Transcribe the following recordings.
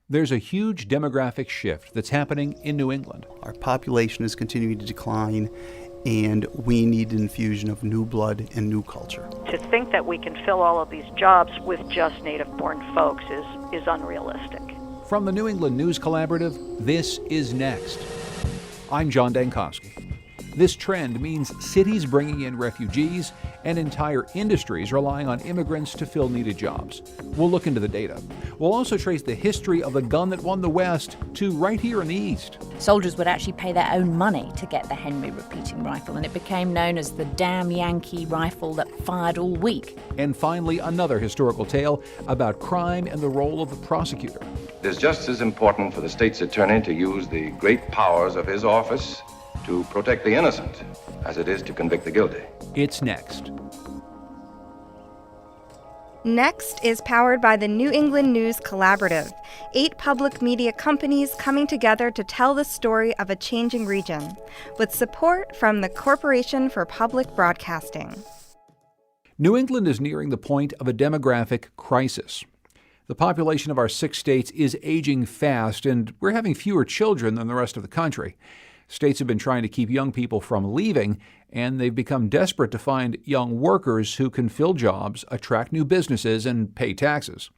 There's a huge demographic shift that's happening in New England. Our population is continuing to decline, and we need an infusion of new blood and new culture. To think that we can fill all of these jobs with just native-born folks is unrealistic. From the New England News Collaborative, this is Next. I'm John Dankowski. This trend means cities bringing in refugees and entire industries relying on immigrants to fill needed jobs. We'll look into the data. We'll also trace the history of the gun that won the West to right here in the East. Soldiers would actually pay their own money to get the Henry repeating rifle, and it became known as the damn Yankee rifle that fired all week. And finally, another historical tale about crime and the role of the prosecutor. It is just as important for the state's attorney to use the great powers of his office to protect the innocent as it is to convict the guilty. It's Next. Next is powered by the New England News Collaborative, 8 public media companies coming together to tell the story of a changing region, with support from the Corporation for Public Broadcasting. New England is nearing the point of a demographic crisis. The population of our 6 states is aging fast, and we're having fewer children than the rest of the country. States have been trying to keep young people from leaving, and they've become desperate to find young workers who can fill jobs, attract new businesses, and pay taxes.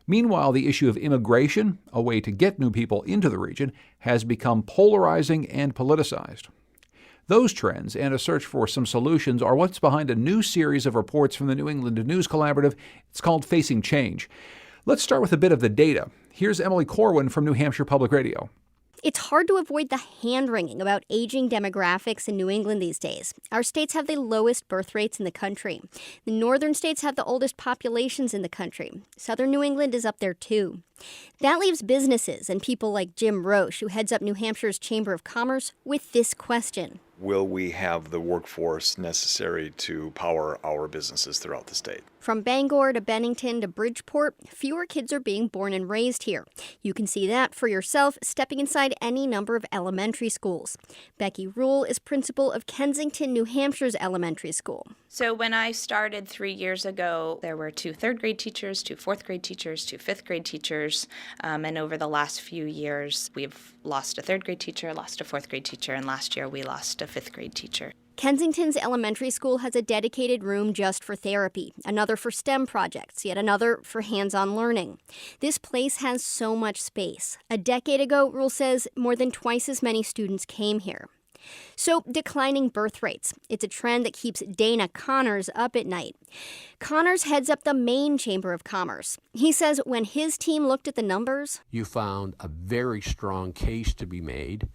Meanwhile, the issue of immigration, a way to get new people into the region, has become polarizing and politicized. Those trends and a search for some solutions are what's behind a new series of reports from the New England News Collaborative. It's called Facing Change. Let's start with a bit of the data. Here's Emily Corwin from New Hampshire Public Radio. It's hard to avoid the hand-wringing about aging demographics in New England these days. Our states have the lowest birth rates in the country. The northern states have the oldest populations in the country. Southern New England is up there too. That leaves businesses and people like Jim Roche, who heads up New Hampshire's Chamber of Commerce, with this question. Will we have the workforce necessary to power our businesses throughout the state? From Bangor to Bennington to Bridgeport, fewer kids are being born and raised here. You can see that for yourself stepping inside any number of elementary schools. Becky Rule is principal of Kensington, New Hampshire's elementary school. So when I started 3 years ago, there were 2 third-grade teachers, 2 fourth-grade teachers, 2 fifth-grade teachers, and over the last few years, we've lost a third-grade teacher, lost a fourth-grade teacher, and last year we lost a fifth-grade teacher. Kensington's elementary school has a dedicated room just for therapy, another for STEM projects, yet another for hands-on learning. This place has so much space. A decade ago, Rule says, more than twice as many students came here. So, declining birth rates. It's a trend that keeps Dana Connors up at night. Connors heads up the Maine Chamber of Commerce. He says when his team looked at the numbers, you found a very strong case to be made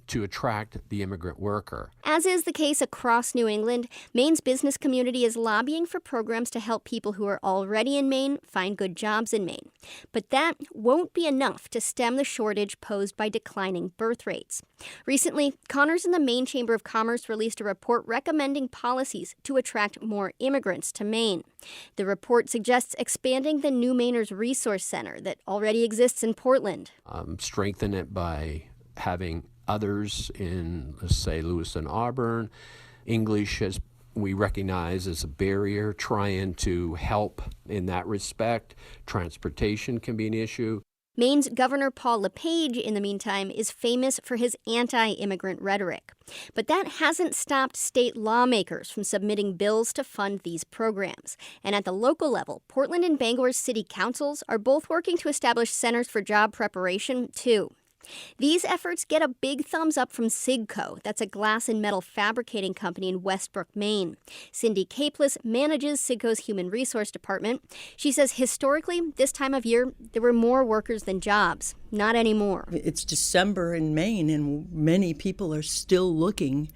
to attract the immigrant worker. As is the case across New England, Maine's business community is lobbying for programs to help people who are already in Maine find good jobs in Maine. But that won't be enough to stem the shortage posed by declining birth rates. Recently, Connors and the Maine Chamber of Commerce released a report recommending policies to attract more immigrants to Maine. The report suggests expanding the New Mainers Resource Center that already exists in Portland. Strengthen it by having others in, let's say, Lewiston, Auburn. English, as we recognize, as a barrier, trying to help in that respect. Transportation can be an issue. Maine's Governor Paul LePage, in the meantime, is famous for his anti-immigrant rhetoric. But that hasn't stopped state lawmakers from submitting bills to fund these programs. And at the local level, Portland and Bangor's city councils are both working to establish centers for job preparation, too. These efforts get a big thumbs up from Sigco. That's a glass and metal fabricating company in Westbrook, Maine. Cindy Capeless manages Sigco's human resource department. She says historically, this time of year, there were more workers than jobs. Not anymore. It's December in Maine, and many people are still looking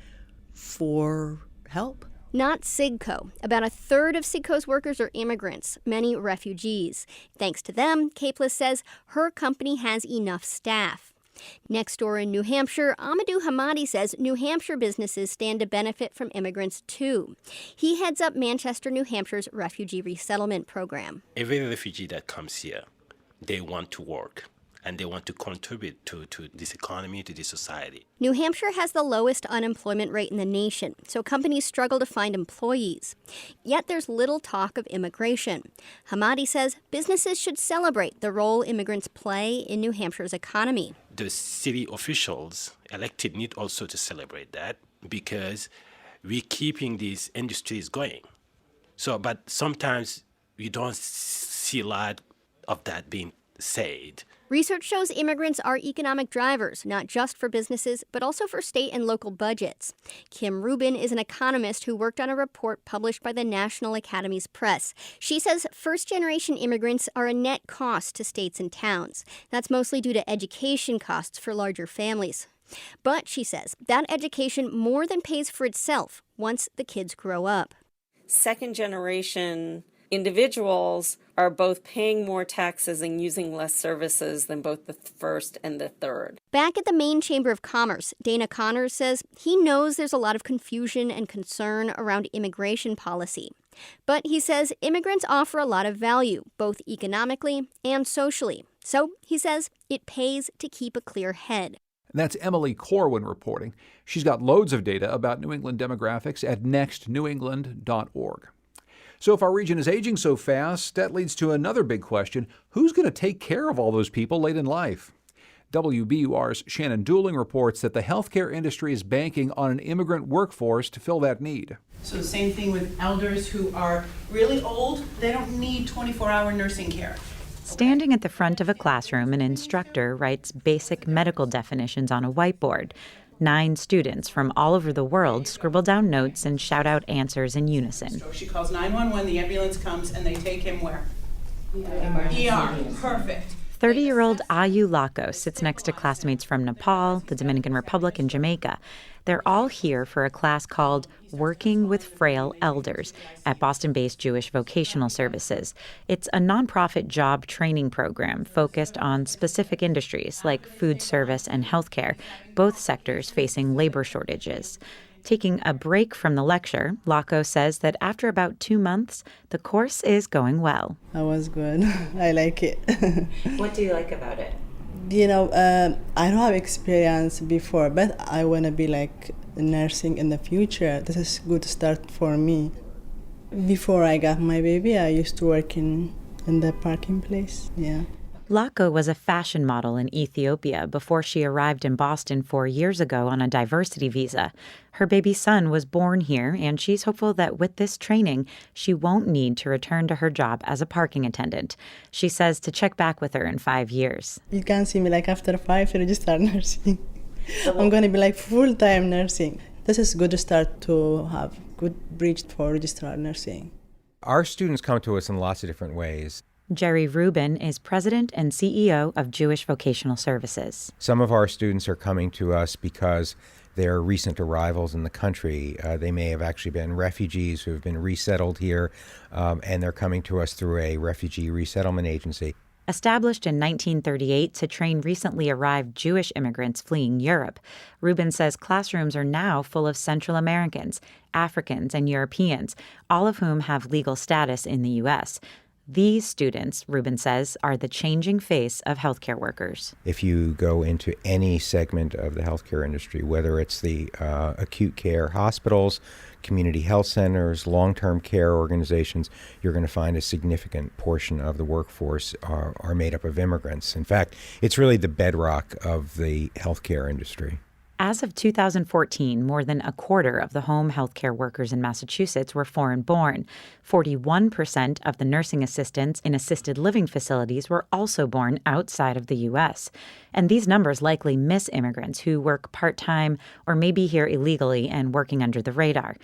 for help. Not Sigco. About a third of Sigco's workers are immigrants, many refugees. Thanks to them, Capeless says her company has enough staff. Next door in New Hampshire, Amadou Hamadi says New Hampshire businesses stand to benefit from immigrants too. He heads up Manchester, New Hampshire's refugee resettlement program. Every refugee that comes here, they want to work. and they want to contribute to this economy, to this society. New Hampshire has the lowest unemployment rate in the nation, so companies struggle to find employees. Yet there's little talk of immigration. Hamadi says businesses should celebrate the role immigrants play in New Hampshire's economy. The city officials elected need also to celebrate that, because we're keeping these industries going. So, but sometimes you don't see a lot of that being said. Research shows immigrants are economic drivers, not just for businesses, but also for state and local budgets. Kim Rubin is an economist who worked on a report published by the National Academies Press. She says first-generation immigrants are a net cost to states and towns. That's mostly due to education costs for larger families. But, she says, that education more than pays for itself once the kids grow up. Second-generation individuals are both paying more taxes and using less services than both the first and the third. Back at the Maine Chamber of Commerce, Dana Connors says he knows there's a lot of confusion and concern around immigration policy. But he says immigrants offer a lot of value, both economically and socially. So, he says, it pays to keep a clear head. That's Emily Corwin reporting. She's got loads of data about New England demographics at nextnewengland.org. So if our region is aging so fast, that leads to another big question. Who's going to take care of all those people late in life? WBUR's Shannon Dooling reports that the healthcare industry is banking on an immigrant workforce to fill that need. So the same thing with elders who are really old. They don't need 24-hour nursing care. Standing at the front of a classroom, an instructor writes basic medical definitions on a whiteboard. 9 students from all over the world scribble down notes and shout out answers in unison. So she calls 911, the ambulance comes, and they take him where? ER. Perfect. 30-year-old Ayu Lako sits next to classmates from Nepal, the Dominican Republic, and Jamaica. They're all here for a class called Working with Frail Elders at Boston-based Jewish Vocational Services. It's a nonprofit job training program focused on specific industries like food service and healthcare, both sectors facing labor shortages. Taking a break from the lecture, Lako says that after about 2 months, the course is going well. That was good. I like it. What do you like about it? You know, I don't have experience before, but I want to be like nursing in the future. This is a good start for me. Before I got my baby, I used to work in the parking place. Yeah. Lako was a fashion model in Ethiopia before she arrived in Boston 4 years ago on a diversity visa. Her baby son was born here, and she's hopeful that with this training, she won't need to return to her job as a parking attendant. She says to check back with her in 5 years. You can see me like after 5 registered nursing. I'm going to be like full-time nursing. This is a good start to have good bridge for registered nursing. Our students come to us in lots of different ways. Jerry Rubin is president and CEO of Jewish Vocational Services. Some of our students are coming to us because they're recent arrivals in the country. They may have actually been refugees who have been resettled here, and they're coming to us through a refugee resettlement agency. Established in 1938 to train recently arrived Jewish immigrants fleeing Europe, Rubin says classrooms are now full of Central Americans, Africans, and Europeans, all of whom have legal status in the U.S. These students, Rubin says, are the changing face of healthcare workers. If you go into any segment of the healthcare industry, whether it's the acute care hospitals, community health centers, long-term care organizations, you're going to find a significant portion of the workforce are made up of immigrants. In fact, it's really the bedrock of the healthcare industry. As of 2014, more than a quarter of the home health care workers in Massachusetts were foreign-born. 41% of the nursing assistants in assisted living facilities were also born outside of the U.S. And these numbers likely miss immigrants who work part-time or may be here illegally and working under the radar.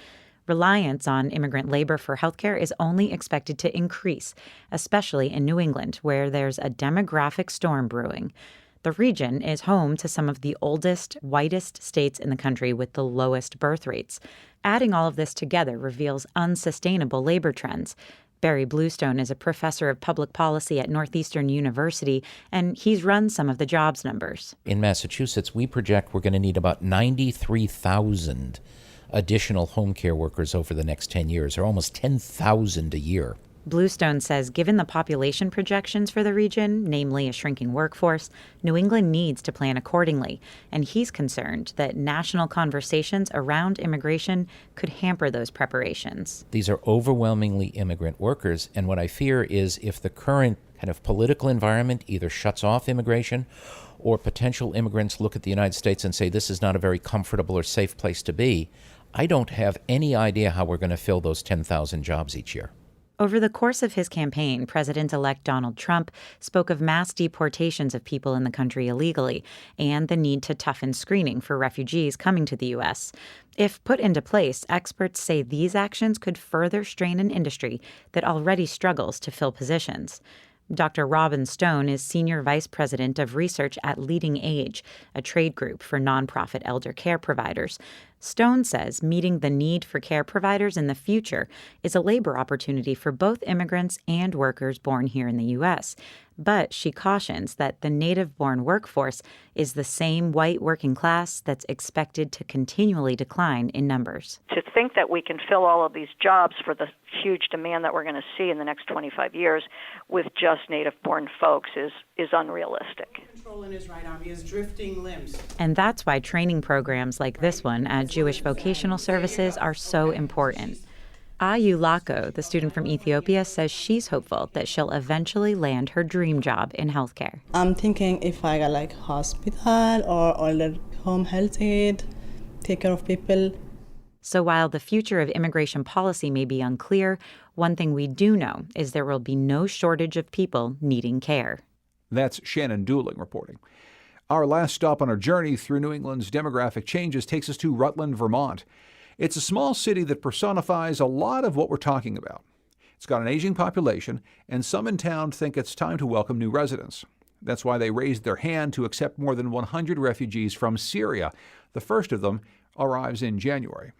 Reliance on immigrant labor for healthcare is only expected to increase, especially in New England, where there's a demographic storm brewing. The region is home to some of the oldest, whitest states in the country with the lowest birth rates. Adding all of this together reveals unsustainable labor trends. Barry Bluestone is a professor of public policy at Northeastern University, and he's run some of the jobs numbers. In Massachusetts, we project we're going to need about 93,000 additional home care workers over the next 10 years, or almost 10,000 a year. Bluestone says given the population projections for the region, namely a shrinking workforce, New England needs to plan accordingly, and he's concerned that national conversations around immigration could hamper those preparations. These are overwhelmingly immigrant workers, and what I fear is if the current kind of political environment either shuts off immigration or potential immigrants look at the United States and say this is not a very comfortable or safe place to be, I don't have any idea how we're going to fill those 10,000 jobs each year. Over the course of his campaign, President-elect Donald Trump spoke of mass deportations of people in the country illegally and the need to toughen screening for refugees coming to the U.S. If put into place, experts say these actions could further strain an industry that already struggles to fill positions. Dr. Robin Stone is Senior Vice President of Research at Leading Age, a trade group for nonprofit elder care providers. Stone says meeting the need for care providers in the future is a labor opportunity for both immigrants and workers born here in the U.S. But she cautions that the native-born workforce is the same white working class that's expected to continually decline in numbers. To think that we can fill all of these jobs for the huge demand that we're going to see in the next 25 years with just native-born folks is unrealistic. Control in his right arm. He has drifting limbs. And that's why training programs like this one at Jewish Vocational Services are so important. Ayu Lako, the student from Ethiopia, says she's hopeful that she'll eventually land her dream job in healthcare. I'm thinking if I got like hospital or older home health aid, take care of people. So while the future of immigration policy may be unclear, one thing we do know is there will be no shortage of people needing care. That's Shannon Dooling reporting. Our last stop on our journey through New England's demographic changes takes us to Rutland, Vermont. It's a small city that personifies a lot of what we're talking about. It's got an aging population, and some in town think it's time to welcome new residents. That's why they raised their hand to accept more than 100 refugees from Syria. The first of them arrives in January.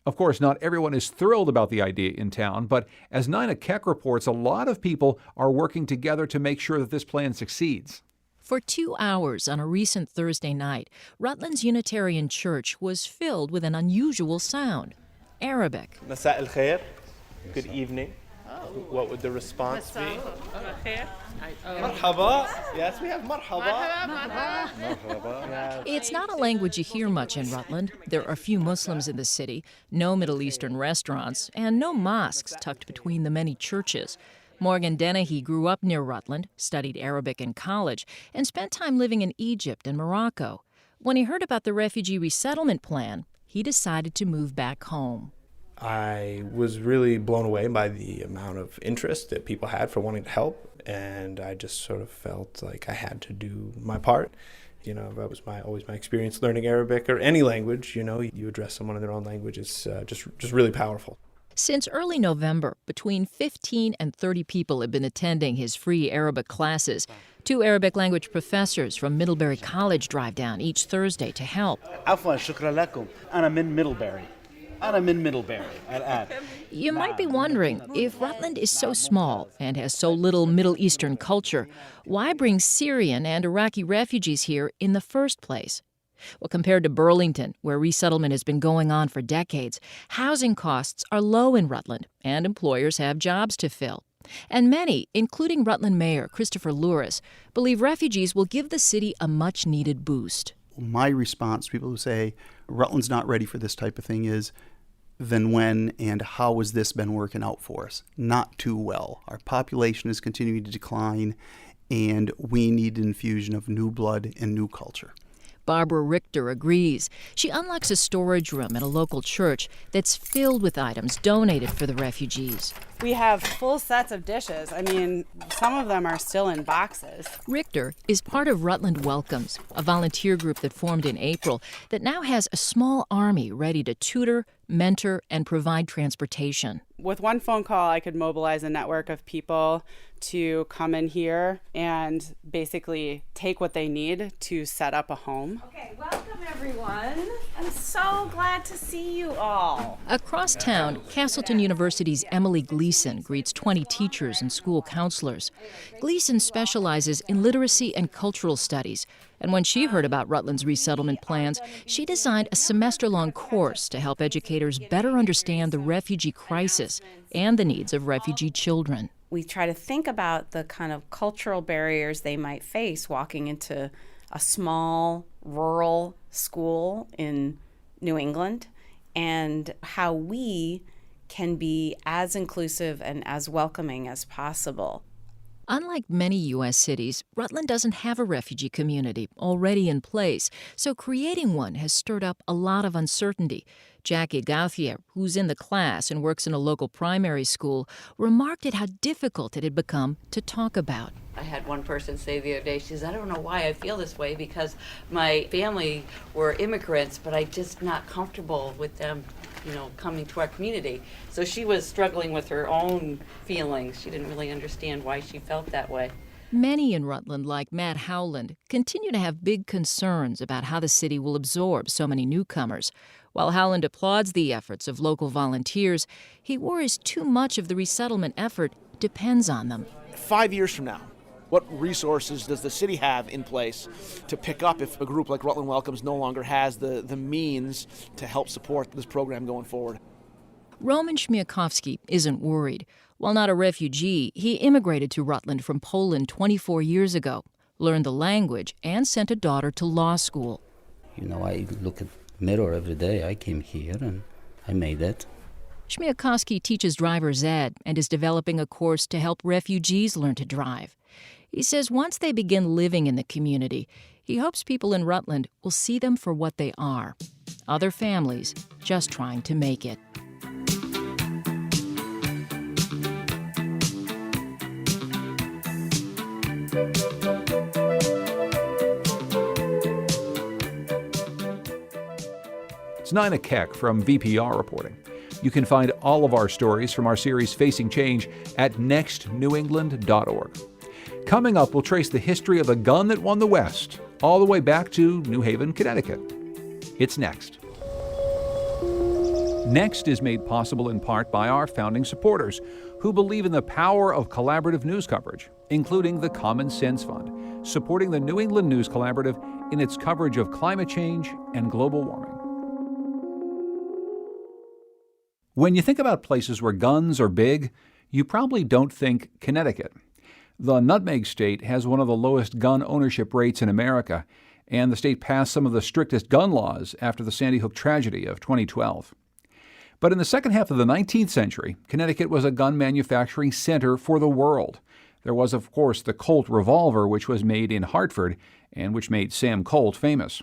Of course, not everyone is thrilled about the idea in town, but as Nina Keck reports, a lot of people are working together to make sure that this plan succeeds. For 2 hours on a recent Thursday night, Rutland's Unitarian Church was filled with an unusual sound, Arabic. Masā al-khair, good evening. What would the response be? Marhaba. Yes, we have marhaba. It's not a language you hear much in Rutland. There are few Muslims in the city, no Middle Eastern restaurants, and no mosques tucked between the many churches. Morgan Dennehy grew up near Rutland, studied Arabic in college, and spent time living in Egypt and Morocco. When he heard about the refugee resettlement plan, he decided to move back home. I was really blown away by the amount of interest that people had for wanting to help, and I just sort of felt like I had to do my part. You know, that was always my experience learning Arabic or any language. You know, you address someone in their own language is just really powerful. Since early November, between 15 and 30 people have been attending his free Arabic classes. 2 Arabic language professors from Middlebury College drive down each Thursday to help. عفوا شكرا لكم أنا من Middlebury الآن. You might be wondering, if Rutland is so small and has so little Middle Eastern culture, why bring Syrian and Iraqi refugees here in the first place? Well, compared to Burlington, where resettlement has been going on for decades, housing costs are low in Rutland, and employers have jobs to fill. And many, including Rutland Mayor Christopher Louris, believe refugees will give the city a much-needed boost. My response to people who say Rutland's not ready for this type of thing is, then when and how has this been working out for us? Not too well. Our population is continuing to decline, and we need an infusion of new blood and new culture. Barbara Richter agrees. She unlocks a storage room at a local church that's filled with items donated for the refugees. We have full sets of dishes. I mean, some of them are still in boxes. Richter is part of Rutland Welcomes, a volunteer group that formed in April that now has a small army ready to tutor, mentor, and provide transportation. With one phone call, I could mobilize a network of people to come in here and basically take what they need to set up a home. Okay, welcome everyone. everyone. I'm so glad to see you all. Across town, Castleton University's Emily Gleason greets 20 teachers and school counselors. Gleason specializes in literacy and cultural studies, and when she heard about Rutland's resettlement plans, she designed a semester-long course to help educators better understand the refugee crisis and the needs of refugee children. We try to think about the kind of cultural barriers they might face walking into a small rural school in New England, and how we can be as inclusive and as welcoming as possible. Unlike many U.S. cities, Rutland doesn't have a refugee community already in place, so creating one has stirred up a lot of uncertainty. Jackie Gauthier, who's in the class and works in a local primary school, remarked at how difficult it had become to talk about. I had one person say the other day, she says, I don't know why I feel this way because my family were immigrants, but I'm just not comfortable with them, coming to our community. So she was struggling with her own feelings. She didn't really understand why she felt that way. Many in Rutland, like Matt Howland, continue to have big concerns about how the city will absorb so many newcomers. While Howland applauds the efforts of local volunteers, he worries too much of the resettlement effort depends on them. 5 years from now, what resources does the city have in place to pick up if a group like Rutland Welcomes no longer has the means to help support this program going forward? Roman Śmiechowski isn't worried. While not a refugee, he immigrated to Rutland from Poland 24 years ago, learned the language, and sent a daughter to law school. I look at the mirror every day. I came here and I made it. Śmiechowski teaches driver's ed and is developing a course to help refugees learn to drive. He says once they begin living in the community, he hopes people in Rutland will see them for what they are, other families just trying to make it. It's Nina Keck from VPR reporting. You can find all of our stories from our series Facing Change at nextnewengland.org. Coming up, we'll trace the history of the gun that won the West, all the way back to New Haven, Connecticut. It's Next. Next is made possible in part by our founding supporters who believe in the power of collaborative news coverage, including the Common Sense Fund, supporting the New England News Collaborative in its coverage of climate change and global warming. When you think about places where guns are big, you probably don't think Connecticut. The Nutmeg State has one of the lowest gun ownership rates in America, and the state passed some of the strictest gun laws after the Sandy Hook tragedy of 2012. But in the second half of the 19th century, Connecticut was a gun manufacturing center for the world. There was, of course, the Colt revolver, which was made in Hartford and which made Sam Colt famous.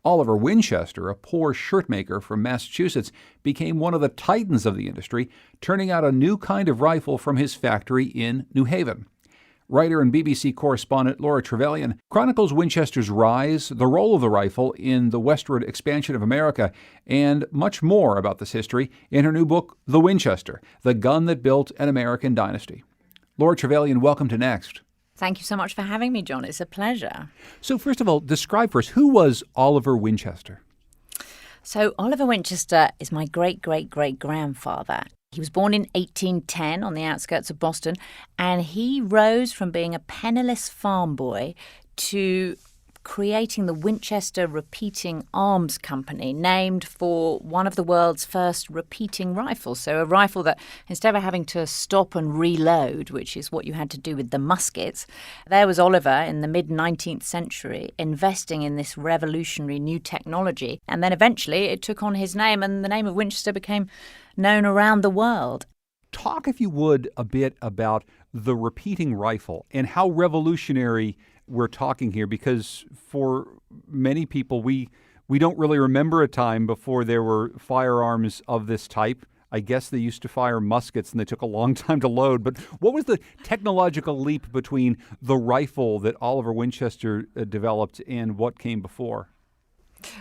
Oliver Winchester, a poor shirt maker from Massachusetts, became one of the titans of the industry, turning out a new kind of rifle from his factory in New Haven. Writer and BBC correspondent Laura Trevelyan chronicles Winchester's rise, the role of the rifle in the westward expansion of America, and much more about this history in her new book, The Winchester, The Gun That Built an American Dynasty. Laura Trevelyan, welcome to Next. Thank you so much for having me, John. It's a pleasure. So first of all, describe for us, who was Oliver Winchester? So Oliver Winchester is my great-great-great-grandfather. He was born in 1810 on the outskirts of Boston, and he rose from being a penniless farm boy to creating the Winchester Repeating Arms Company, named for one of the world's first repeating rifles. So a rifle that, instead of having to stop and reload, which is what you had to do with the muskets, there was Oliver in the mid-19th century investing in this revolutionary new technology. And then eventually it took on his name, and the name of Winchester became known around the world. Talk, if you would, a bit about the repeating rifle and how revolutionary we're talking here, because for many people, we don't really remember a time before there were firearms of this type. I guess they used to fire muskets and they took a long time to load. But what was the technological leap between the rifle that Oliver Winchester developed and what came before?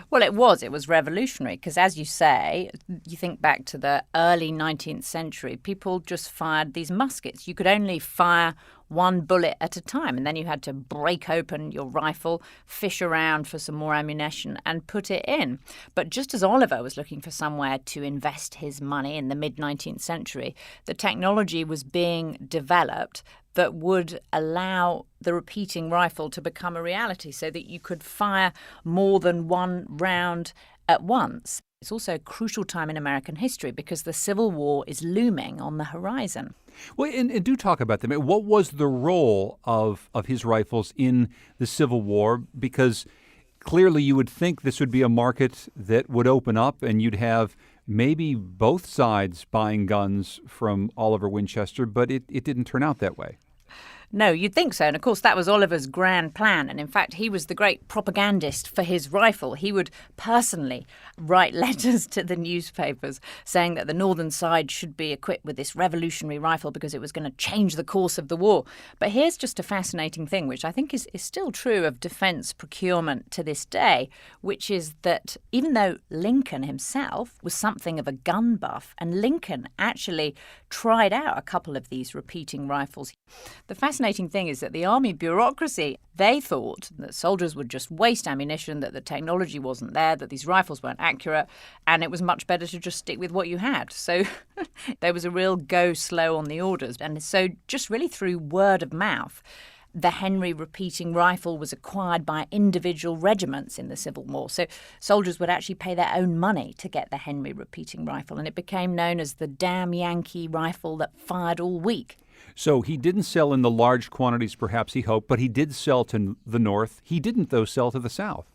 Well, it was revolutionary because, as you say, you think back to the early 19th century, people just fired these muskets. You could only fire one bullet at a time. And then you had to break open your rifle, fish around for some more ammunition and put it in. But just as Oliver was looking for somewhere to invest his money in the mid-19th century, the technology was being developed that would allow the repeating rifle to become a reality so that you could fire more than one round at once. It's also a crucial time in American history because the Civil War is looming on the horizon. Well, and do talk about them. What was the role of his rifles in the Civil War? Because clearly you would think this would be a market that would open up and you'd have maybe both sides buying guns from Oliver Winchester, but it didn't turn out that way. No, you'd think so. And of course, that was Oliver's grand plan. And in fact, he was the great propagandist for his rifle. He would personally write letters to the newspapers saying that the northern side should be equipped with this revolutionary rifle because it was going to change the course of the war. But here's just a fascinating thing, which I think is still true of defense procurement to this day, which is that even though Lincoln himself was something of a gun buff, and Lincoln actually tried out a couple of these repeating rifles, the fascinating thing is that the army bureaucracy, they thought that soldiers would just waste ammunition, that the technology wasn't there, that these rifles weren't accurate, and it was much better to just stick with what you had. So there was a real go slow on the orders. And so just really through word of mouth, the Henry repeating rifle was acquired by individual regiments in the Civil War. So soldiers would actually pay their own money to get the Henry repeating rifle, and it became known as the damn Yankee rifle that fired all week. So he didn't sell in the large quantities perhaps he hoped, but he did sell to the North. He didn't, though, sell to the South.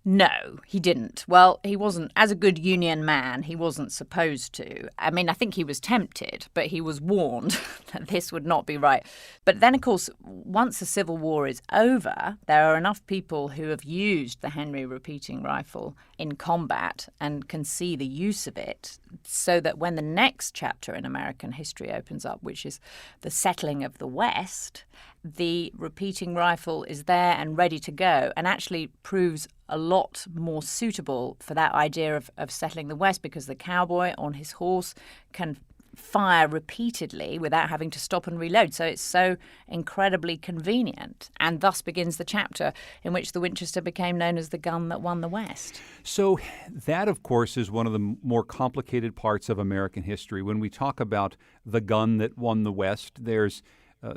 No, he didn't. Well, he wasn't, as a good Union man, he wasn't supposed to. I mean, I think he was tempted, but he was warned that this would not be right. But then, of course, once the Civil War is over, there are enough people who have used the Henry repeating rifle in combat and can see the use of it, so that when the next chapter in American history opens up, which is the settling of the West, the repeating rifle is there and ready to go and actually proves a lot more suitable for that idea of settling the West, because the cowboy on his horse can fire repeatedly without having to stop and reload. So it's so incredibly convenient. And thus begins the chapter in which the Winchester became known as the gun that won the West. So that, of course, is one of the more complicated parts of American history. When we talk about the gun that won the West, there's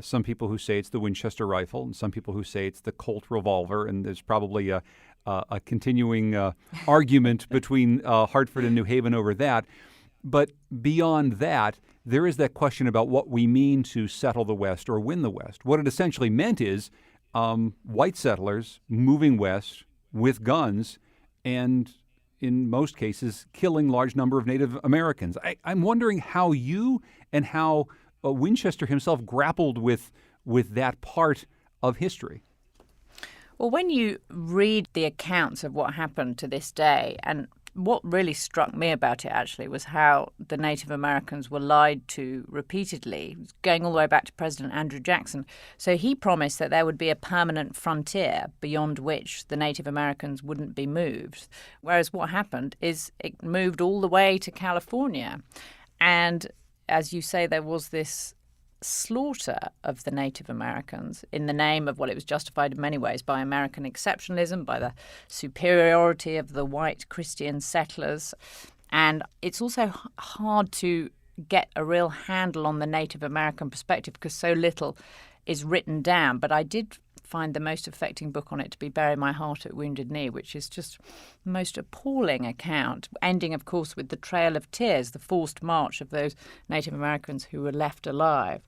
some people who say it's the Winchester rifle, and some people who say it's the Colt revolver, and there's probably a continuing argument between Hartford and New Haven over that. But beyond that, there is that question about what we mean to settle the West or win the West. What it essentially meant is white settlers moving west with guns and, in most cases, killing large number of Native Americans. I'm wondering how you and how Winchester himself grappled with that part of history. Well, when you read the accounts of what happened to this day, and what really struck me about it actually was how the Native Americans were lied to repeatedly, going all the way back to President Andrew Jackson. So he promised that there would be a permanent frontier beyond which the Native Americans wouldn't be moved. Whereas what happened is it moved all the way to California. And as you say, there was this slaughter of the Native Americans in the name of, well, it was justified in many ways by American exceptionalism, by the superiority of the white Christian settlers. And it's also hard to get a real handle on the Native American perspective because so little is written down. But I did find the most affecting book on it to be Bury My Heart at Wounded Knee, which is just the most appalling account, ending, of course, with the Trail of Tears, the forced march of those Native Americans who were left alive.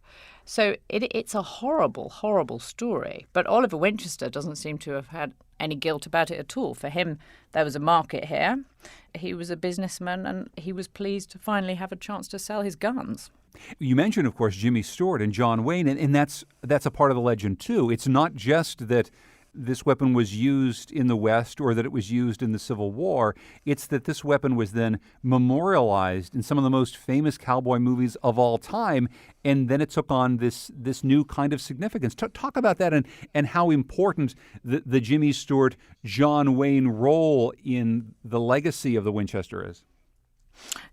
So it's a horrible, horrible story. But Oliver Winchester doesn't seem to have had any guilt about it at all. For him, there was a market here. He was a businessman, and he was pleased to finally have a chance to sell his guns. You mentioned, of course, Jimmy Stewart and John Wayne, and that's a part of the legend, too. It's not just that this weapon was used in the West or that it was used in the Civil War. It's that this weapon was then memorialized in some of the most famous cowboy movies of all time, and then it took on this new kind of significance. Talk about that and how important the Jimmy Stewart, John Wayne role in the legacy of the Winchester is.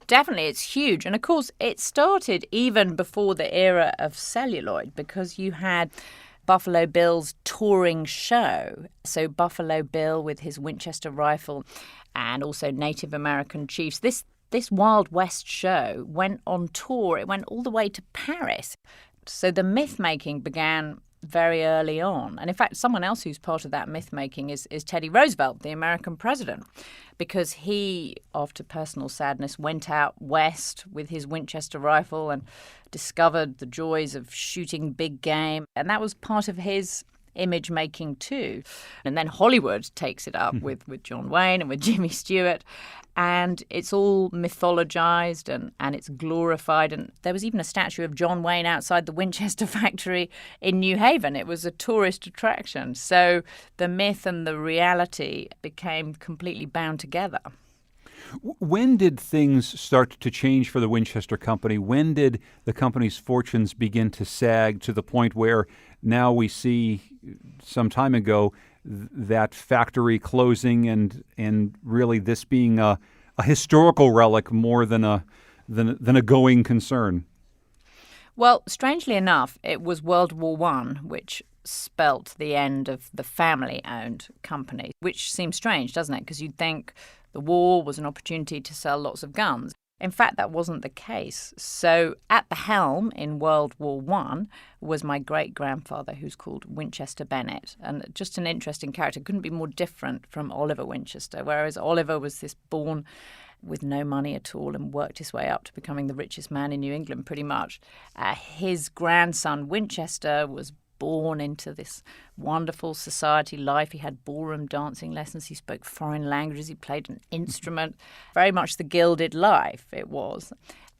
Definitely, it's huge. And of course, it started even before the era of celluloid, because you had Buffalo Bill's touring show. So Buffalo Bill with his Winchester rifle and also Native American chiefs. This Wild West show went on tour. It went all the way to Paris. So the myth-making began very early on. And in fact, someone else who's part of that myth-making is Teddy Roosevelt, the American president, because he, after personal sadness, went out west with his Winchester rifle and discovered the joys of shooting big game. And that was part of his image making too. And then Hollywood takes it up with John Wayne and with Jimmy Stewart. And it's all mythologized and it's glorified. And there was even a statue of John Wayne outside the Winchester factory in New Haven. It was a tourist attraction. So the myth and the reality became completely bound together. When did things start to change for the Winchester Company? When did the company's fortunes begin to sag to the point where now we see some time ago that factory closing and really this being a historical relic more than a going concern? Well, strangely enough, it was World War I which spelt the end of the family-owned company, which seems strange, doesn't it? Because you'd think the war was an opportunity to sell lots of guns. In fact, that wasn't the case. So at the helm in World War I was my great-grandfather, who's called Winchester Bennett. And just an interesting character. Couldn't be more different from Oliver Winchester, whereas Oliver was this born with no money at all and worked his way up to becoming the richest man in New England, pretty much. His grandson, Winchester, was born into this wonderful society life. He had ballroom dancing lessons. He spoke foreign languages. He played an instrument. Very much the gilded life it was.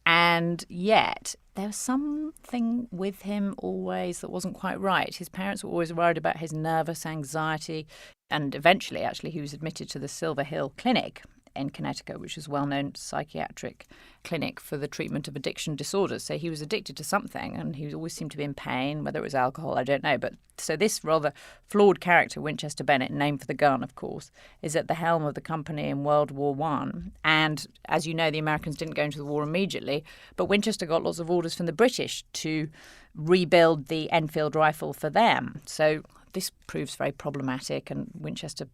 And yet there was something with him always that wasn't quite right. His parents were always worried about his nervous anxiety. And eventually, actually, he was admitted to the Silver Hill Clinic in Connecticut, which is a well-known psychiatric clinic for the treatment of addiction disorders. So he was addicted to something, and he always seemed to be in pain. Whether it was alcohol, I don't know. But so this rather flawed character, Winchester Bennett, named for the gun, of course, is at the helm of the company in World War I. And as you know, the Americans didn't go into the war immediately, but Winchester got lots of orders from the British to rebuild the Enfield rifle for them. So this proves very problematic, and Winchester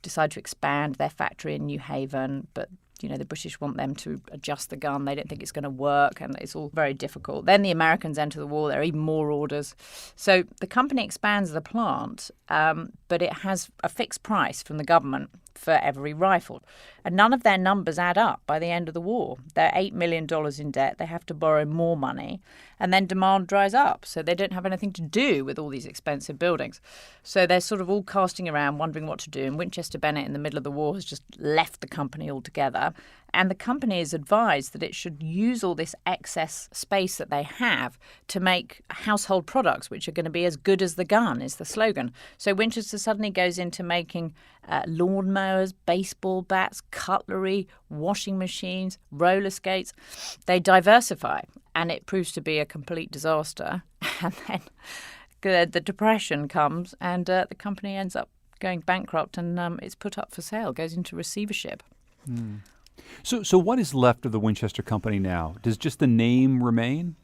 decide to expand their factory in New Haven, but the British want them to adjust the gun. They don't think it's going to work, and it's all very difficult. Then the Americans enter the war. There are even more orders. So the company expands the plant, but it has a fixed price from the government for every rifle. And none of their numbers add up by the end of the war. They're $8 million in debt. They have to borrow more money. And then demand dries up. So they don't have anything to do with all these expensive buildings. So they're sort of all casting around, wondering what to do. And Winchester Bennett in the middle of the war has just left the company altogether. And the company is advised that it should use all this excess space that they have to make household products, which are going to be as good as the gun, is the slogan. So Winchester suddenly goes into making lawnmowers, baseball bats, cutlery, washing machines, roller skates. They diversify, and it proves to be a complete disaster. And then the Depression comes, and the company ends up going bankrupt, and it's put up for sale, goes into receivership. Mm. So what is left of the Winchester Company now? Does just the name remain?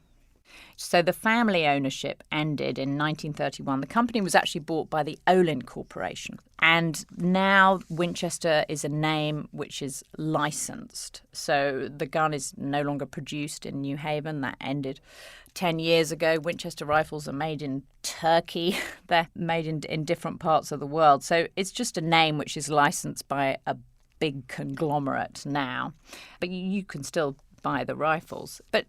So the family ownership ended in 1931. The company was actually bought by the Olin Corporation. And now Winchester is a name which is licensed. So the gun is no longer produced in New Haven. That ended 10 years ago. Winchester rifles are made in Turkey. They're made in different parts of the world. So it's just a name which is licensed by a big conglomerate now. But you can still buy the rifles. But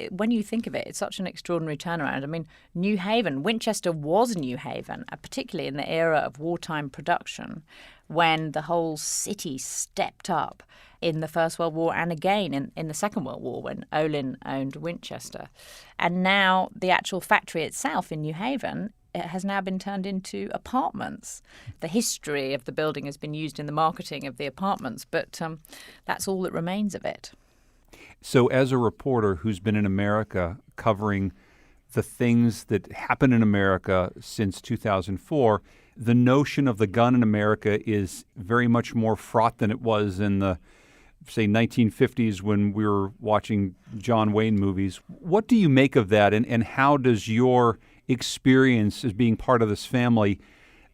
when you think of it, it's such an extraordinary turnaround. I mean, New Haven, Winchester was New Haven, particularly in the era of wartime production, when the whole city stepped up in the First World War and again in the Second World War when Olin owned Winchester. And now the actual factory itself in New Haven, it has now been turned into apartments. The history of the building has been used in the marketing of the apartments, but that's all that remains of it. So as a reporter who's been in America covering the things that happen in America since 2004, the notion of the gun in America is very much more fraught than it was in the say, 1950s when we were watching John Wayne movies. What do you make of that, and how does your experience as being part of this family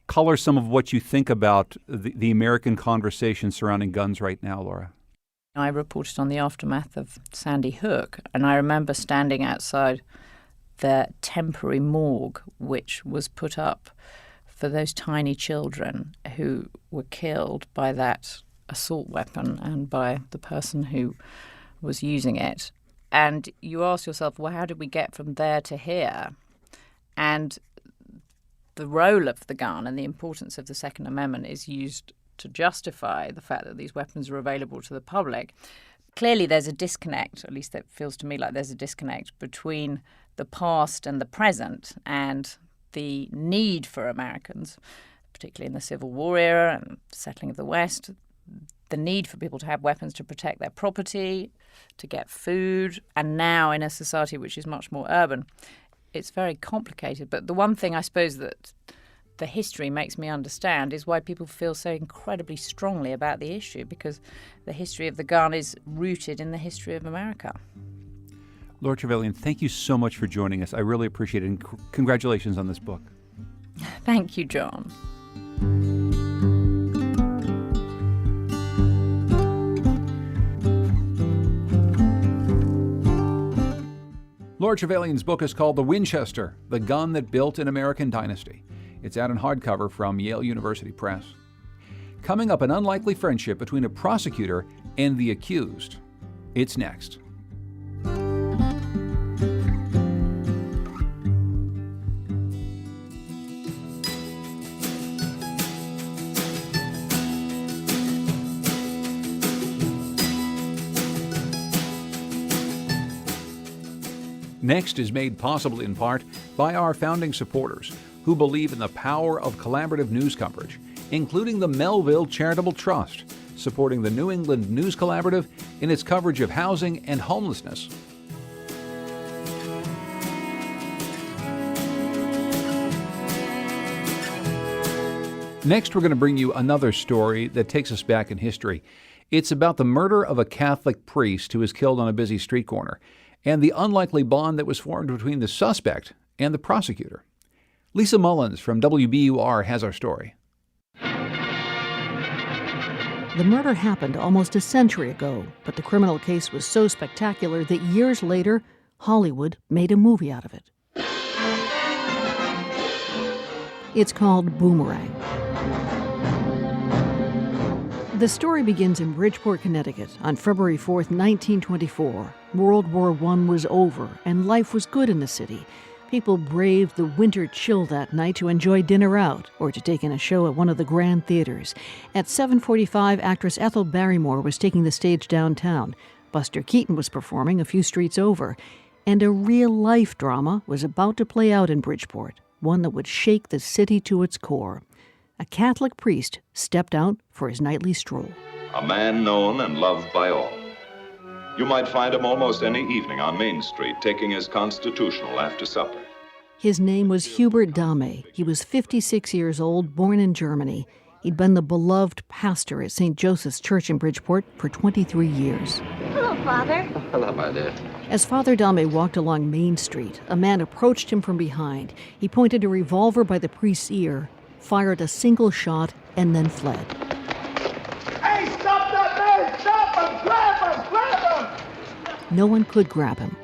color some of what you think about the American conversation surrounding guns right now, Laura? I reported on the aftermath of Sandy Hook, and I remember standing outside the temporary morgue, which was put up for those tiny children who were killed by that assault weapon and by the person who was using it. And you ask yourself, well, how did we get from there to here? And the role of the gun and the importance of the Second Amendment is used to justify the fact that these weapons are available to the public. Clearly there's a disconnect, at least it feels to me like there's a disconnect between the past and the present, and the need for Americans, particularly in the Civil War era and settling of the West, the need for people to have weapons to protect their property, to get food, and now in a society which is much more urban, it's very complicated. But the one thing I suppose that the history makes me understand is why people feel so incredibly strongly about the issue, because the history of the gun is rooted in the history of America. Laura Trevelyan, thank you so much for joining us. I really appreciate it, and congratulations on this book. Thank you, John. Laura Trevelyan's book is called The Winchester, The Gun That Built an American Dynasty. It's out in hardcover from Yale University Press. Coming up, an unlikely friendship between a prosecutor and the accused. It's next. Next is made possible in part by our founding supporters who believe in the power of collaborative news coverage, including the Melville Charitable Trust, supporting the New England News Collaborative in its coverage of housing and homelessness. Next, we're going to bring you another story that takes us back in history. It's about the murder of a Catholic priest who was killed on a busy street corner, and the unlikely bond that was formed between the suspect and the prosecutor. Lisa Mullins from WBUR has our story. The murder happened almost a century ago, but the criminal case was so spectacular that years later, Hollywood made a movie out of it. It's called Boomerang. The story begins in Bridgeport, Connecticut, on February 4th, 1924. World War I was over, and life was good in the city. People braved the winter chill that night to enjoy dinner out or to take in a show at one of the grand theaters. At 7:45, actress Ethel Barrymore was taking the stage downtown. Buster Keaton was performing a few streets over. And a real-life drama was about to play out in Bridgeport, one that would shake the city to its core. A Catholic priest stepped out for his nightly stroll. A man known and loved by all. You might find him almost any evening on Main Street taking his constitutional after supper. His name was Hubert Dahme. He was 56 years old, born in Germany. He'd been the beloved pastor at St. Joseph's Church in Bridgeport for 23 years. Hello, Father. Hello, my dear. As Father Dahme walked along Main Street, a man approached him from behind. He pointed a revolver by the priest's ear, fired a single shot, and then fled. Hey, stop that man! Stop him! Grab him! Grab him! No one could grab him.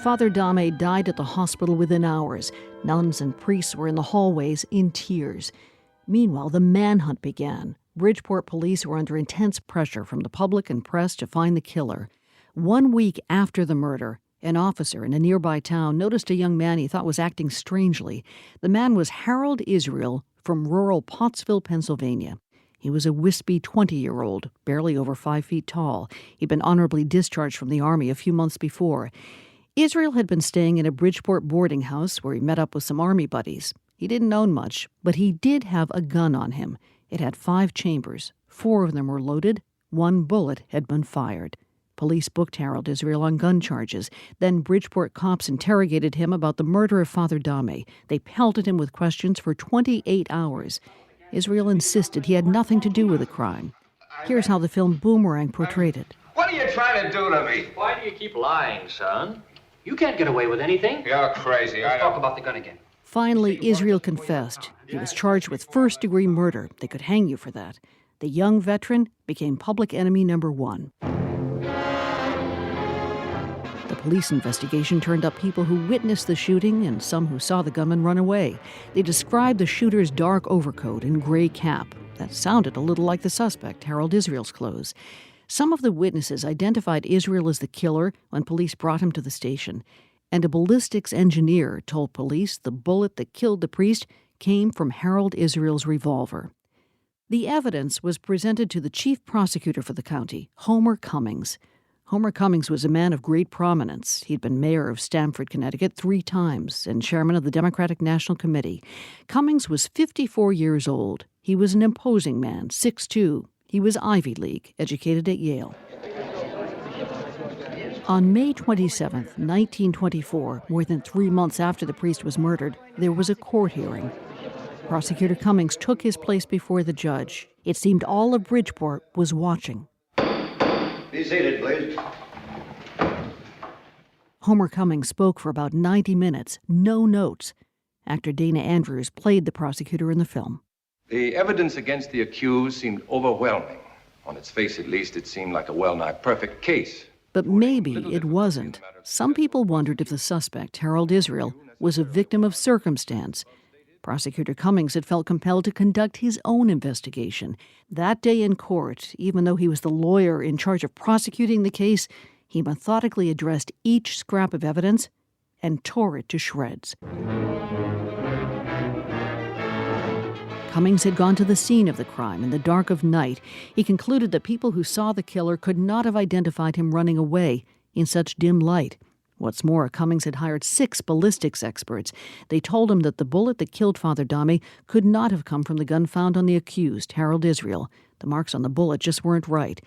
Father Dahme died at the hospital within hours. Nuns and priests were in the hallways in tears. Meanwhile, the manhunt began. Bridgeport police were under intense pressure from the public and press to find the killer. 1 week after the murder, an officer in a nearby town noticed a young man he thought was acting strangely. The man was Harold Israel from rural Pottsville, Pennsylvania. He was a wispy 20-year-old, barely over 5 feet tall. He'd been honorably discharged from the Army a few months before. Israel had been staying in a Bridgeport boarding house where he met up with some Army buddies. He didn't own much, but he did have a gun on him. It had 5 chambers. 4 of them were loaded. 1 bullet had been fired. Police booked Harold Israel on gun charges. Then Bridgeport cops interrogated him about the murder of Father Dahme. They pelted him with questions for 28 hours. Israel insisted he had nothing to do with the crime. Here's how the film Boomerang portrayed it. What are you trying to do to me? Why do you keep lying, son? You can't get away with anything. You're crazy. Let's talk about the gun again. Finally, Israel confessed. He was charged with first-degree murder. They could hang you for that. The young veteran became public enemy number one. The police investigation turned up people who witnessed the shooting and some who saw the gunman run away. They described the shooter's dark overcoat and gray cap. That sounded a little like the suspect, Harold Israel's clothes. Some of the witnesses identified Israel as the killer when police brought him to the station. And a ballistics engineer told police the bullet that killed the priest came from Harold Israel's revolver. The evidence was presented to the chief prosecutor for the county, Homer Cummings. Homer Cummings was a man of great prominence. He'd been mayor of Stamford, Connecticut 3 times and chairman of the Democratic National Committee. Cummings was 54 years old. He was an imposing man, 6'2". He was Ivy League, educated at Yale. On May 27, 1924, more than 3 months after the priest was murdered, there was a court hearing. Prosecutor Cummings took his place before the judge. It seemed all of Bridgeport was watching. Be seated, please. Homer Cummings spoke for about 90 minutes, no notes. Actor Dana Andrews played the prosecutor in the film. The evidence against the accused seemed overwhelming. On its face, at least, it seemed like a well-nigh perfect case. But maybe it wasn't. Some people wondered if the suspect, Harold Israel, was a victim of circumstance. Prosecutor Cummings had felt compelled to conduct his own investigation. That day in court, even though he was the lawyer in charge of prosecuting the case, he methodically addressed each scrap of evidence and tore it to shreds. Cummings had gone to the scene of the crime in the dark of night. He concluded that people who saw the killer could not have identified him running away in such dim light. What's more, Cummings had hired 6 ballistics experts. They told him that the bullet that killed Father Dame could not have come from the gun found on the accused, Harold Israel. The marks on the bullet just weren't right.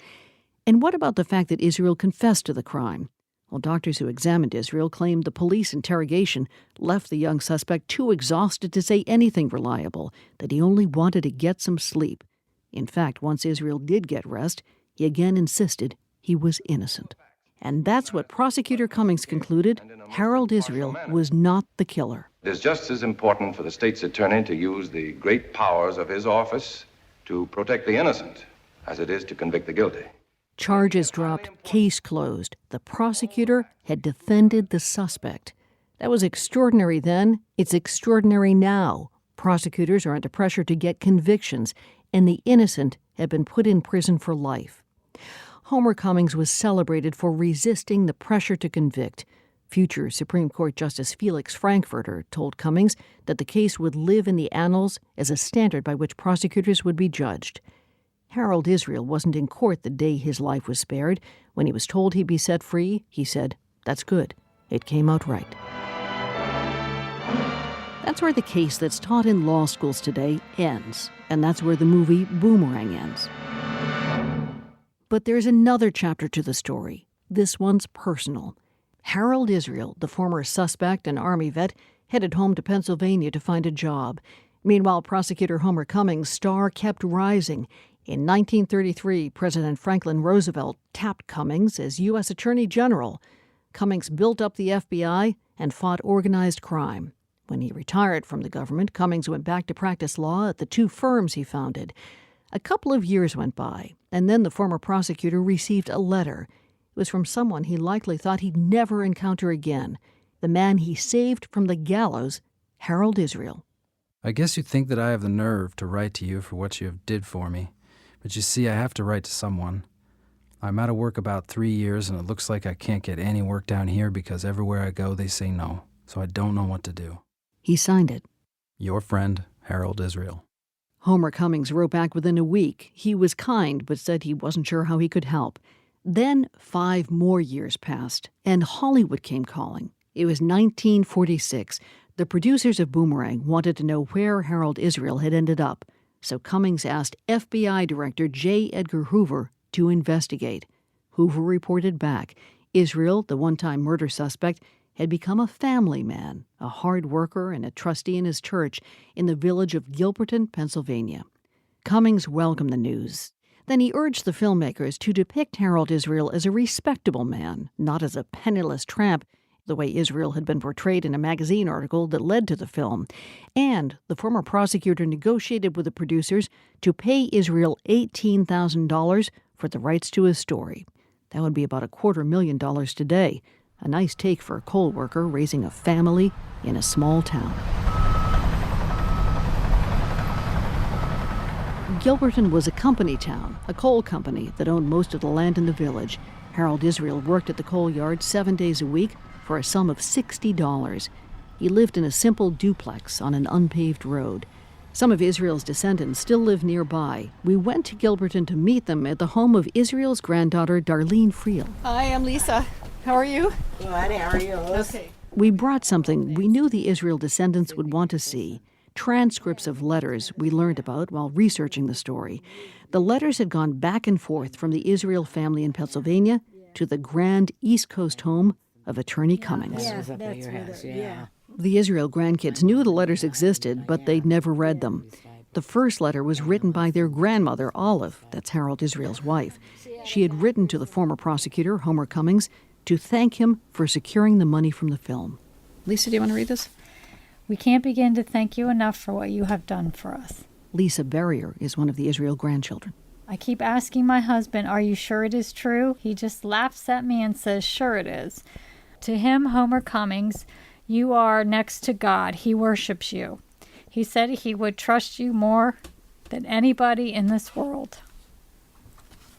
And what about the fact that Israel confessed to the crime? Well, doctors who examined Israel claimed the police interrogation left the young suspect too exhausted to say anything reliable, that he only wanted to get some sleep. In fact, once Israel did get rest, he again insisted he was innocent. And that's what Prosecutor Cummings concluded. Harold Israel was not the killer. It is just as important for the state's attorney to use the great powers of his office to protect the innocent as it is to convict the guilty. Charges dropped, case closed. The prosecutor had defended the suspect. That was extraordinary then. It's extraordinary now. Prosecutors are under pressure to get convictions, and the innocent have been put in prison for life. Homer Cummings was celebrated for resisting the pressure to convict. Future Supreme Court Justice Felix Frankfurter told Cummings that the case would live in the annals as a standard by which prosecutors would be judged. Harold Israel wasn't in court the day his life was spared. When he was told he'd be set free, he said, "That's good. It came out right." That's where the case that's taught in law schools today ends, and that's where the movie Boomerang ends. But there's another chapter to the story. This one's personal. Harold Israel, the former suspect and Army vet, headed home to Pennsylvania to find a job. Meanwhile, prosecutor Homer Cummings' star kept rising. In 1933, President Franklin Roosevelt tapped Cummings as U.S. Attorney General. Cummings built up the FBI and fought organized crime. When he retired from the government, Cummings went back to practice law at the 2 firms he founded. A couple of years went by, and then the former prosecutor received a letter. It was from someone he likely thought he'd never encounter again, the man he saved from the gallows, Harold Israel. I guess you think that I have the nerve to write to you for what you have did for me. But you see, I have to write to someone. I'm out of work about 3 years, and it looks like I can't get any work down here because everywhere I go they say no, so I don't know what to do. He signed it. Your friend, Harold Israel. Homer Cummings wrote back within a week. He was kind, but said he wasn't sure how he could help. Then 5 more years passed, and Hollywood came calling. It was 1946. The producers of Boomerang wanted to know where Harold Israel had ended up. So Cummings asked FBI Director J. Edgar Hoover to investigate. Hoover reported back. Israel, the one-time murder suspect, had become a family man, a hard worker and a trustee in his church in the village of Gilberton, Pennsylvania. Cummings welcomed the news. Then he urged the filmmakers to depict Harold Israel as a respectable man, not as a penniless tramp, the way Israel had been portrayed in a magazine article that led to the film. And the former prosecutor negotiated with the producers to pay Israel $18,000 for the rights to his story. That would be about $250,000 today. A nice take for a coal worker raising a family in a small town. Gilberton was a company town, a coal company that owned most of the land in the village. Harold Israel worked at the coal yard 7 days a week for a sum of $60. He lived in a simple duplex on an unpaved road. Some of Israel's descendants still live nearby. We went to Gilberton to meet them at the home of Israel's granddaughter, Darlene Friel. Hi, I'm Lisa. How are you? Good, how are you? Okay. We brought something we knew the Israel descendants would want to see. Transcripts of letters we learned about while researching the story. The letters had gone back and forth from the Israel family in Pennsylvania to the grand East Coast home of Attorney Cummings. Yeah, that's at your house, yeah. The Israel grandkids knew the letters existed, but they'd never read them. The first letter was written by their grandmother, Olive, that's Harold Israel's wife. She had written to the former prosecutor, Homer Cummings, to thank him for securing the money from the film. Lisa, do you want to read this? We can't begin to thank you enough for what you have done for us. Lisa Berrier is one of the Israel grandchildren. I keep asking my husband, are you sure it is true? He just laughs at me and says, sure it is. To him, Homer Cummings, you are next to God. He worships you. He said he would trust you more than anybody in this world.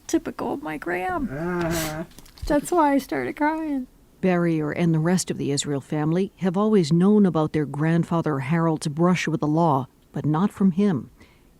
Typical of my Graham. That's why I started crying. Berrier and the rest of the Israel family have always known about their grandfather Harold's brush with the law, but not from him.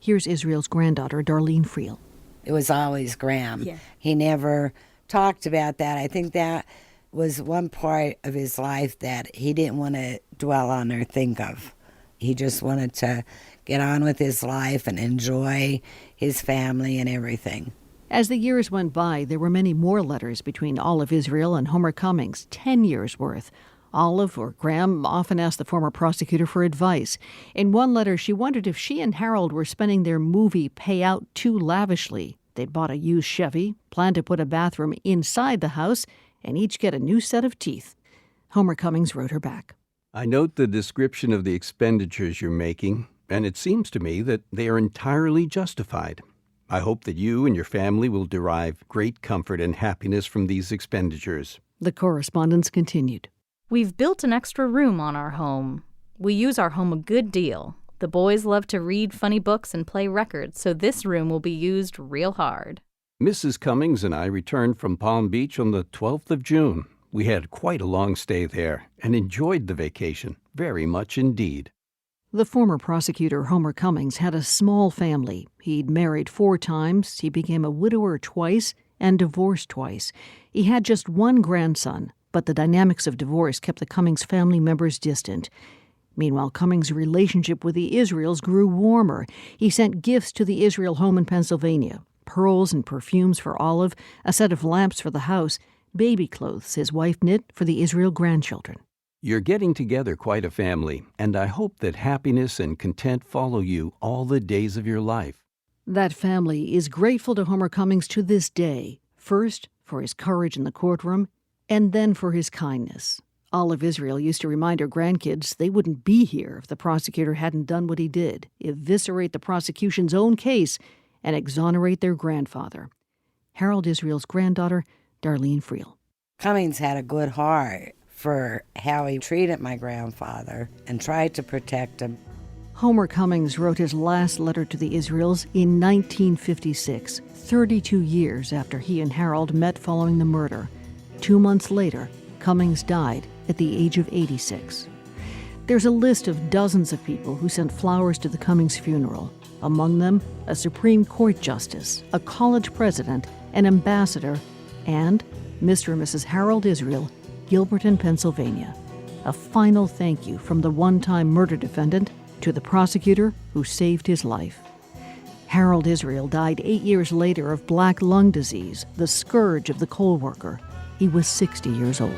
Here's Israel's granddaughter, Darlene Friel. It was always Graham. Yeah. He never talked about that. I think that was one part of his life that he didn't want to dwell on or think of. He just wanted to get on with his life and enjoy his family and everything. As the years went by, there were many more letters between Olive Israel and Homer Cummings, 10 years' worth. Olive, or Graham, often asked the former prosecutor for advice. In one letter, she wondered if she and Harold were spending their movie payout too lavishly. They'd bought a used Chevy, planned to put a bathroom inside the house, and each get a new set of teeth. Homer Cummings wrote her back. I note the description of the expenditures you're making, and it seems to me that they are entirely justified. I hope that you and your family will derive great comfort and happiness from these expenditures. The correspondence continued. We've built an extra room on our home. We use our home a good deal. The boys love to read funny books and play records, so this room will be used real hard. Mrs. Cummings and I returned from Palm Beach on the 12th of June. We had quite a long stay there and enjoyed the vacation very much indeed. The former prosecutor, Homer Cummings, had a small family. He'd married 4 times, he became a widower twice, and divorced twice. He had just one grandson, but the dynamics of divorce kept the Cummings family members distant. Meanwhile, Cummings' relationship with the Israels grew warmer. He sent gifts to the Israel home in Pennsylvania, pearls and perfumes for Olive, a set of lamps for the house, baby clothes his wife knit for the Israel grandchildren. You're getting together quite a family, and I hope that happiness and content follow you all the days of your life. That family is grateful to Homer Cummings to this day, first for his courage in the courtroom, and then for his kindness. Olive Israel used to remind her grandkids they wouldn't be here if the prosecutor hadn't done what he did, eviscerate the prosecution's own case and exonerate their grandfather. Harold Israel's granddaughter, Darlene Friel. Cummings had a good heart for how he treated my grandfather and tried to protect him. Homer Cummings wrote his last letter to the Israels in 1956, 32 years after he and Harold met following the murder. 2 months later, Cummings died at the age of 86. There's a list of dozens of people who sent flowers to the Cummings funeral. Among them, a Supreme Court justice, a college president, an ambassador, and Mr. and Mrs. Harold Israel, Gilberton, Pennsylvania. A final thank you from the one-time murder defendant to the prosecutor who saved his life. Harold Israel died 8 years later of black lung disease, the scourge of the coal worker. He was 60 years old.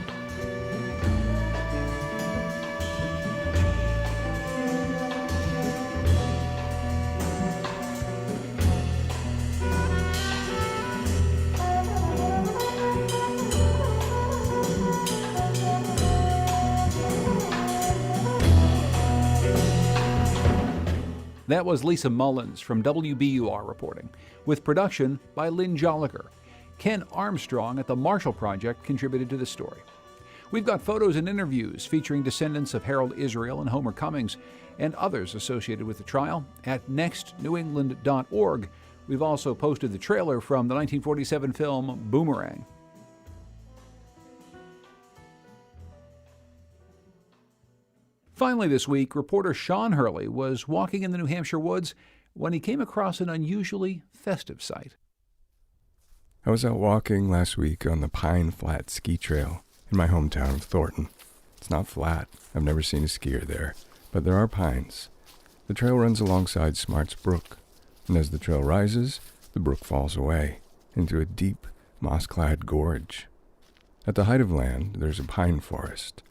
That was Lisa Mullins from WBUR reporting, with production by Lynn Jolliger. Ken Armstrong at the Marshall Project contributed to the story. We've got photos and interviews featuring descendants of Harold Israel and Homer Cummings and others associated with the trial at nextnewengland.org. We've also posted the trailer from the 1947 film Boomerang. Finally this week, reporter Sean Hurley was walking in the New Hampshire woods when he came across an unusually festive sight. I was out walking last week on the Pine Flat ski trail in my hometown of Thornton. It's not flat. I've never seen a skier there, but there are pines. The trail runs alongside Smarts Brook, and as the trail rises, the brook falls away into a deep, moss-clad gorge. At the height of land, there's a pine forest.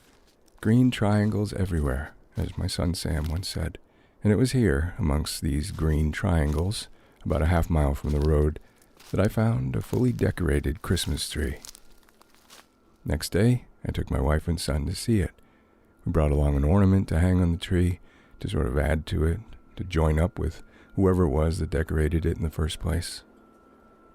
Green triangles everywhere, as my son Sam once said. And it was here, amongst these green triangles, about a half-mile from the road, that I found a fully decorated Christmas tree. Next day, I took my wife and son to see it. We brought along an ornament to hang on the tree, to sort of add to it, to join up with whoever it was that decorated it in the first place.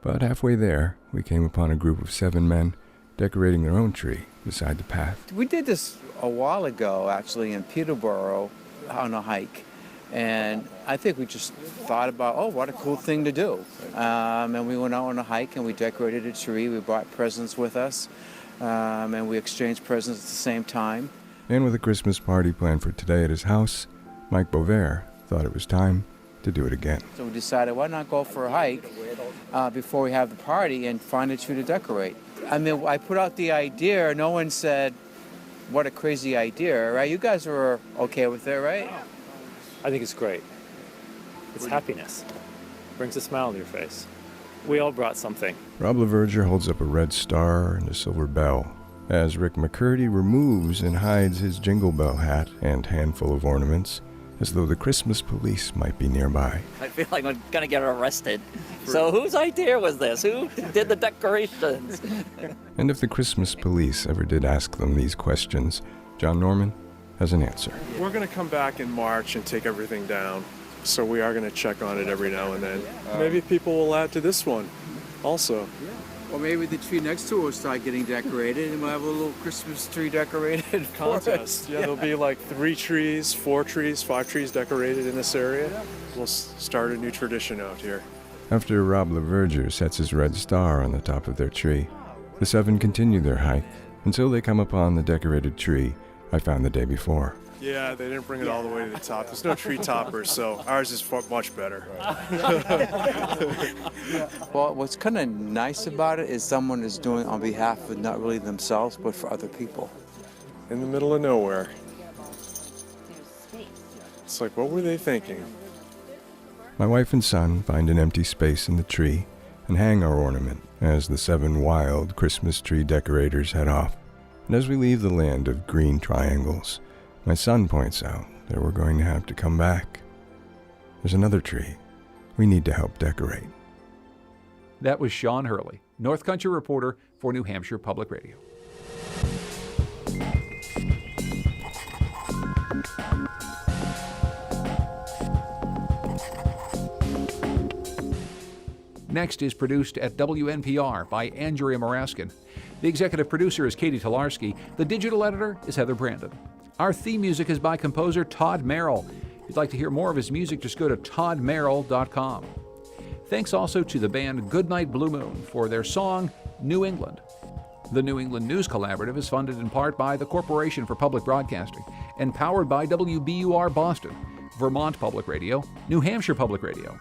But halfway there, we came upon a group of 7 men decorating their own tree beside the path. We did this a while ago, actually, in Peterborough on a hike. And I think we just thought about, oh, what a cool thing to do. And we went out on a hike and we decorated a tree. We brought presents with us, and we exchanged presents at the same time. And with a Christmas party planned for today at his house, Mike Bovair thought it was time to do it again. So we decided, why not go for a hike before we have the party and find a tree to decorate? I mean, I put out the idea. No one said, what a crazy idea, right? You guys were okay with it, right? I think it's great. It's happiness. Brings a smile on your face. We all brought something. Rob LaVerger holds up a red star and a silver bell as Rick McCurdy removes and hides his jingle bell hat and handful of ornaments as though the Christmas police might be nearby. I feel like I'm going to get arrested. So whose idea was this? Who did the decorations? And if the Christmas police ever did ask them these questions, John Norman has an answer. We're going to come back in March and take everything down. So we are going to check on it every now and then. Maybe people will add to this one also. Or maybe the tree next to it will start getting decorated and we'll have a little Christmas tree decorated contest. Yeah, there'll be like 3 trees, 4 trees, 5 trees decorated in this area. We'll start a new tradition out here. After Rob LaVerger sets his red star on the top of their tree, the 7 continue their hike until they come upon the decorated tree I found the day before. Yeah, they didn't bring it all the way to the top. There's no tree toppers, so ours is much better. Well, what's kind of nice about it is someone is doing it on behalf of not really themselves, but for other people. In the middle of nowhere. It's like, what were they thinking? My wife and son find an empty space in the tree and hang our ornament as the 7 wild Christmas tree decorators head off. And as we leave the land of green triangles, my son points out that we're going to have to come back. There's another tree we need to help decorate. That was Sean Hurley, North Country reporter for New Hampshire Public Radio. Next is produced at WNPR by Andrea Moraskin. The executive producer is Katie Tolarski. The digital editor is Heather Brandon. Our theme music is by composer Todd Merrill. If you'd like to hear more of his music, just go to toddmerrill.com. Thanks also to the band Goodnight Blue Moon for their song, New England. The New England News Collaborative is funded in part by the Corporation for Public Broadcasting and powered by WBUR Boston, Vermont Public Radio, New Hampshire Public Radio,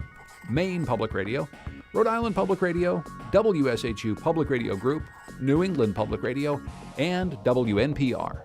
Maine Public Radio, Rhode Island Public Radio, WSHU Public Radio Group, New England Public Radio, and WNPR.